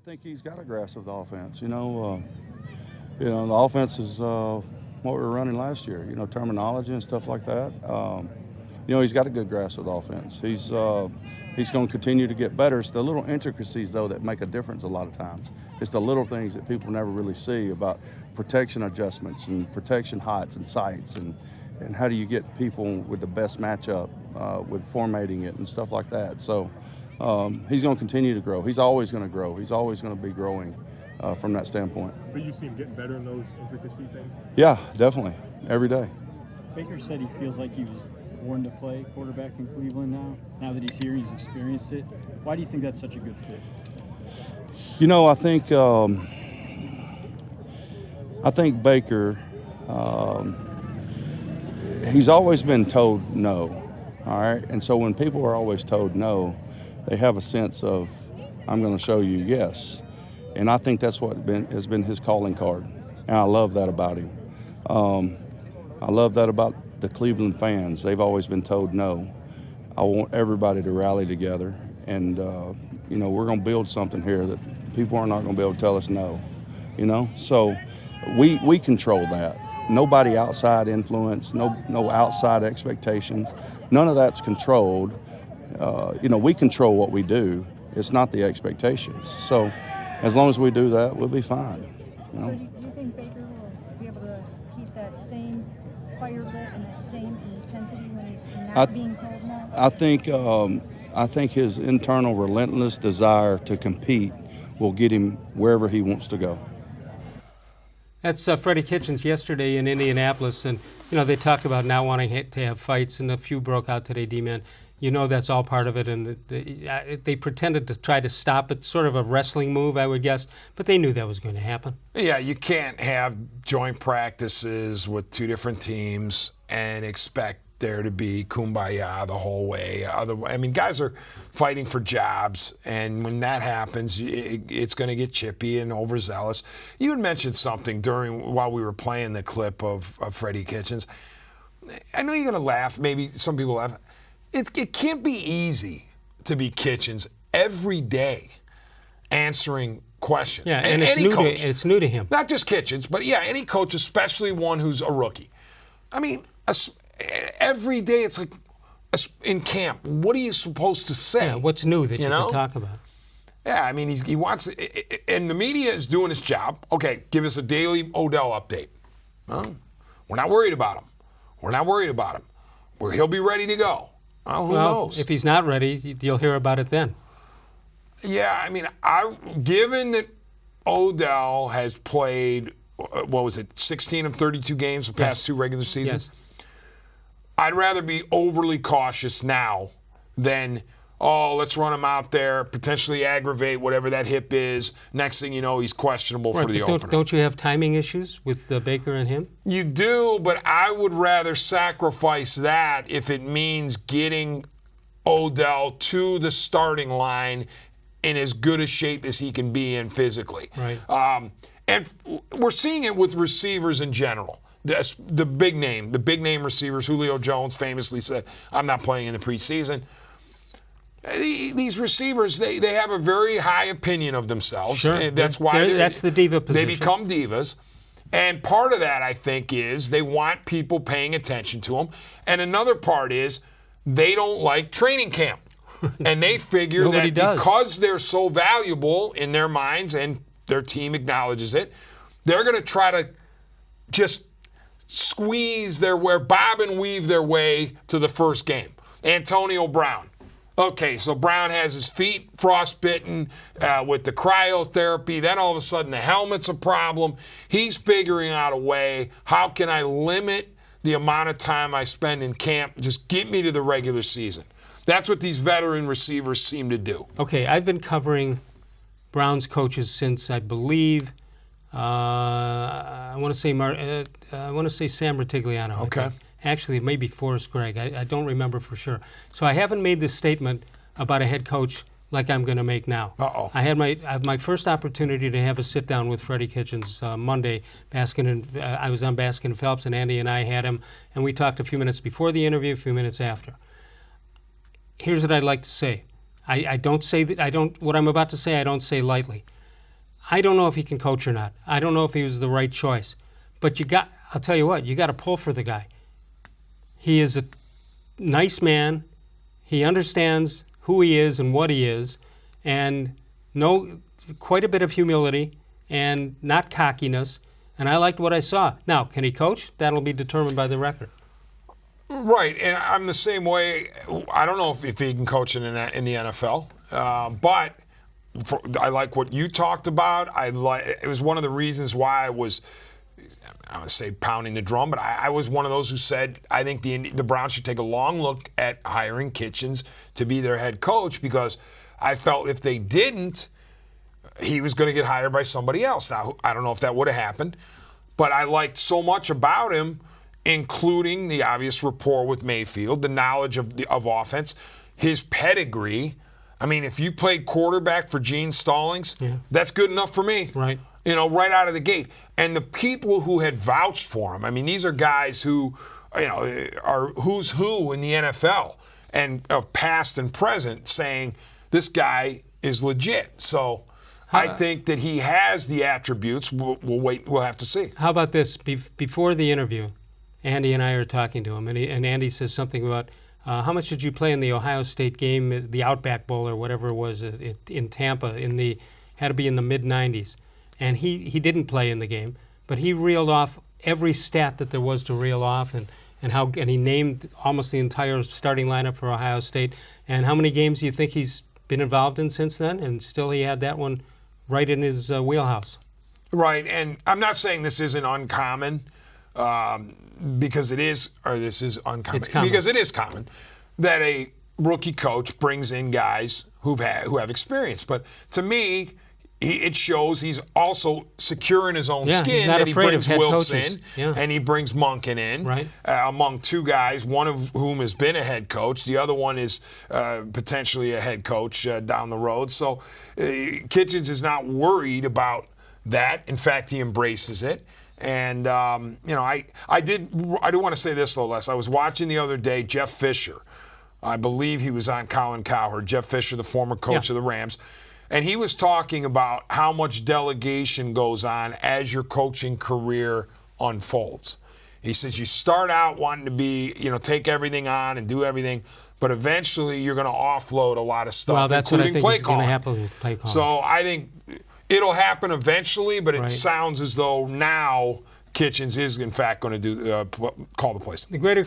think he's got a grasp of the offense. The offense is what we were running last year. Terminology and stuff like that. He's got a good grasp of the offense. He's going to continue to get better. It's the little intricacies, though, that make a difference a lot of times. It's the little things that people never really see about protection adjustments and protection heights and sights and how do you get people with the best matchup with formatting it and stuff like that. So he's going to continue to grow. He's always going to grow. He's always going to be growing from that standpoint. But you see him getting better in those intricacy things? Yeah, definitely. Every day. Baker said he feels like he was born to play quarterback in Cleveland now that he's here, he's experienced it. Why do you think that's such a good fit? I think Baker, he's always been told no, all right? And so when people are always told no, they have a sense of, I'm going to show you yes. And I think that's what has been his calling card. And I love that about him. I love that about the Cleveland fans. They've always been told no. I want everybody to rally together. And, we're going to build something here that people are not going to be able to tell us no. So we control that. Nobody outside influence, no outside expectations. None of that's controlled. We control what we do. It's not the expectations. So as long as we do that, we'll be fine. So do you think Baker will be able to keep that same fire lit and that same intensity when he's not being told no? I think his internal relentless desire to compete will get him wherever he wants to go. That's Freddie Kitchens yesterday in Indianapolis, and they talked about not wanting to have fights, and a few broke out today, D-Man. That's all part of it, and they pretended to try to stop it, sort of a wrestling move, I would guess, but they knew that was going to happen. Yeah, you can't have joint practices with two different teams and expect there to be kumbaya the whole way. Guys are fighting for jobs, and when that happens, it's going to get chippy and overzealous. You had mentioned something while we were playing the clip of Freddie Kitchens. I know you're going to laugh. Maybe some people laugh. It can't be easy to be Kitchens every day answering questions. Yeah, and it's new to him. Not just Kitchens, but any coach, especially one who's a rookie. Every day it's like in camp, what are you supposed to say? Yeah, what's new that you can talk about? Yeah, he wants, and the media is doing its job. Okay, give us a daily Odell update. Well, we're not worried about him. He'll be ready to go. Well, who knows? If he's not ready, you'll hear about it then. Yeah, given that Odell has played, 16 of 32 games the past two regular seasons? Yes. I'd rather be overly cautious now than, let's run him out there, potentially aggravate whatever that hip is. Next thing you know, he's questionable for the opener. Don't you have timing issues with Baker and him? You do, but I would rather sacrifice that if it means getting Odell to the starting line in as good a shape as he can be in physically. Right. And we're seeing it with receivers in general. The big name receivers. Julio Jones famously said, I'm not playing in the preseason. These receivers, they have a very high opinion of themselves. Sure. And that's why that's the diva position. They become divas. And part of that, I think, is they want people paying attention to them. And another part is they don't like training camp. And they figure that because they're so valuable in their minds and their team acknowledges it, they're going to try to just bob and weave their way to the first game. Antonio Brown. Okay, so Brown has his feet frostbitten with the cryotherapy. Then all of a sudden the helmet's a problem. He's figuring out a way. How can I limit the amount of time I spend in camp? Just get me to the regular season. That's what these veteran receivers seem to do. Okay, I've been covering Browns coaches since I believe I want to say Sam Rutigliano. Okay. Actually, maybe Forrest Gregg. I don't remember for sure. So I haven't made this statement about a head coach like I'm going to make now. Uh-oh. I had my first opportunity to have a sit down with Freddie Kitchens Monday. I was on Baskin Phelps, and Andy and I had him, and we talked a few minutes before the interview, a few minutes after. Here's what I'd like to say. I don't say that. What I'm about to say, I don't say lightly. I don't know if he can coach or not. I don't know if he was the right choice. But I'll tell you what, you got to pull for the guy. He is a nice man. He understands who he is and what he is, and quite a bit of humility and not cockiness. And I liked what I saw. Now, can he coach? That'll be determined by the record. Right, and I'm the same way. I don't know if he can coach in the NFL, but I like what you talked about. It was one of the reasons why I would say pounding the drum, but I was one of those who said I think the Browns should take a long look at hiring Kitchens to be their head coach, because I felt if they didn't, he was going to get hired by somebody else. Now, I don't know if that would have happened, but I liked so much about him, including the obvious rapport with Mayfield, the knowledge of offense, his pedigree. I mean, if you played quarterback for Gene Stallings, that's good enough for me. Right. Right out of the gate. And the people who had vouched for him, I mean, these are guys who, are who's who in the NFL and of past and present, saying this guy is legit. So I think that he has the attributes. We'll wait. We'll have to see. How about this? Before the interview, Andy and I are talking to him, and Andy says something about how much did you play in the Ohio State game, the Outback Bowl or whatever it was in Tampa, had to be in the mid-'90s. And he didn't play in the game, but he reeled off every stat that there was to reel off, and he named almost the entire starting lineup for Ohio State. And how many games do you think he's been involved in since then? And still he had that one right in his wheelhouse. Right, and I'm not saying this isn't uncommon, because it is, or this is uncommon. It's common. Because it is common that a rookie coach brings in guys who have experience. But to me, it shows he's also secure in his own He's skin, not that he afraid of brings head Wilkes coaches. in and he brings Monken in, Right. Among two guys, one of whom has been a head coach. The other one is potentially a head coach down the road. So Kitchens is not worried about that. In fact, he embraces it. And, I do want to say this, though, Les. I was watching the other day Jeff Fisher. I believe he was on Colin Cowherd. Jeff Fisher, the former coach of the Rams. And he was talking about how much delegation goes on as your coaching career unfolds. He says you start out wanting to be, take everything on and do everything, but eventually you're going to offload a lot of stuff, Well, that's what I including think play is going to calling. happen with play calling. So I think it'll happen eventually, but it Right. sounds as though now Kitchens is, in fact, going to call the plays. The greater